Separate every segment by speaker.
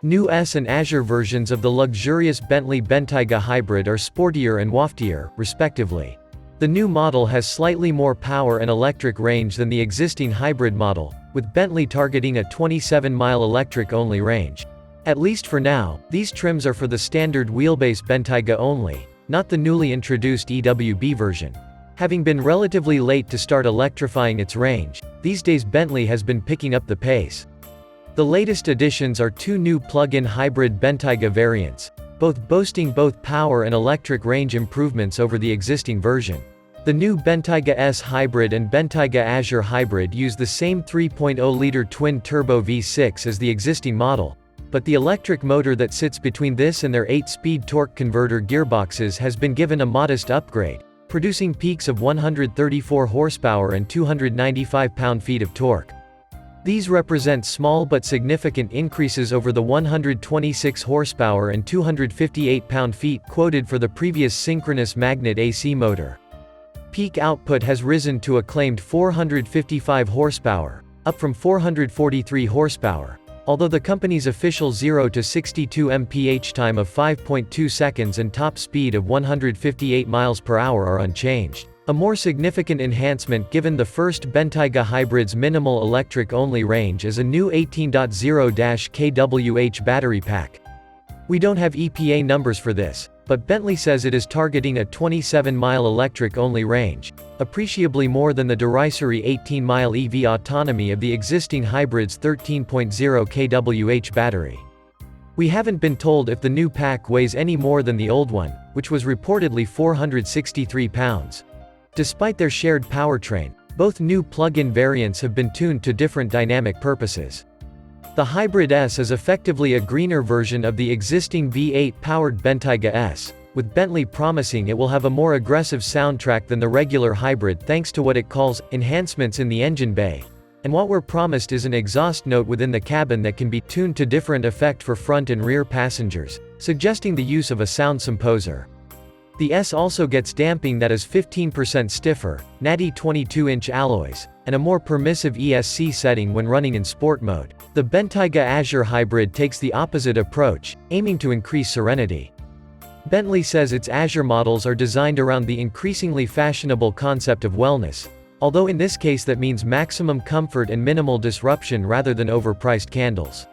Speaker 1: New S and Azure versions of the luxurious Bentley Bentayga hybrid are sportier and waftier, respectively. The new model has slightly more power and electric range than the existing hybrid model, with Bentley targeting a 27-mile electric-only range. At least for now, these trims are for the standard wheelbase Bentayga only, not the newly introduced EWB version. Having been relatively late to start electrifying its range, these days Bentley has been picking up the pace. The latest additions are two new plug-in hybrid Bentayga variants, both boasting both power and electric range improvements over the existing version. The new Bentayga S Hybrid and Bentayga Azure Hybrid use the same 3.0-liter twin-turbo V6 as the existing model, but the electric motor that sits between this and their 8-speed torque converter gearboxes has been given a modest upgrade, producing peaks of 134 horsepower and 295 pound-feet of torque. These represent small but significant increases over the 126 horsepower and 258 pound-feet quoted for the previous synchronous magnet AC motor. Peak output has risen to a claimed 455 horsepower, up from 443 horsepower, although the company's official 0 to 62 mph time of 5.2 seconds and top speed of 158 miles per hour are unchanged. A more significant enhancement given the first Bentayga hybrid's minimal electric-only range is a new 18.0-kWh battery pack. We don't have EPA numbers for this, but Bentley says it is targeting a 27-mile electric-only range, appreciably more than the derisory 18-mile EV autonomy of the existing hybrid's 13.0 kWh battery. We haven't been told if the new pack weighs any more than the old one, which was reportedly 463 pounds. Despite their shared powertrain, both new plug-in variants have been tuned to different dynamic purposes. The Hybrid S is effectively a greener version of the existing V8-powered Bentayga S, with Bentley promising it will have a more aggressive soundtrack than the regular hybrid thanks to what it calls enhancements in the engine bay, and what were promised is an exhaust note within the cabin that can be tuned to different effect for front and rear passengers, suggesting the use of a sound composer. The S also gets damping that is 15% stiffer, natty 22-inch alloys, and a more permissive ESC setting when running in sport mode. The Bentayga Azure Hybrid takes the opposite approach, aiming to increase serenity. Bentley says its Azure models are designed around the increasingly fashionable concept of wellness, although in this case that means maximum comfort and minimal disruption rather than overpriced candles.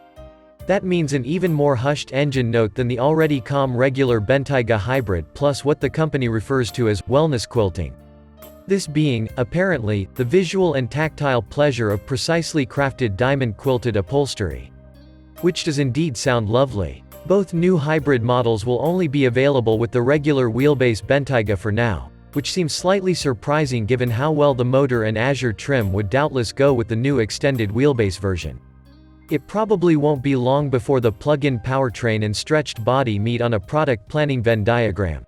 Speaker 1: That means an even more hushed engine note than the already calm regular Bentayga hybrid plus what the company refers to as wellness quilting. This being, apparently, the visual and tactile pleasure of precisely crafted diamond-quilted upholstery. Which does indeed sound lovely. Both new hybrid models will only be available with the regular wheelbase Bentayga for now, which seems slightly surprising given how well the motor and Azure trim would doubtless go with the new extended wheelbase version. It probably won't be long before the plug-in powertrain and stretched body meet on a product planning Venn diagram.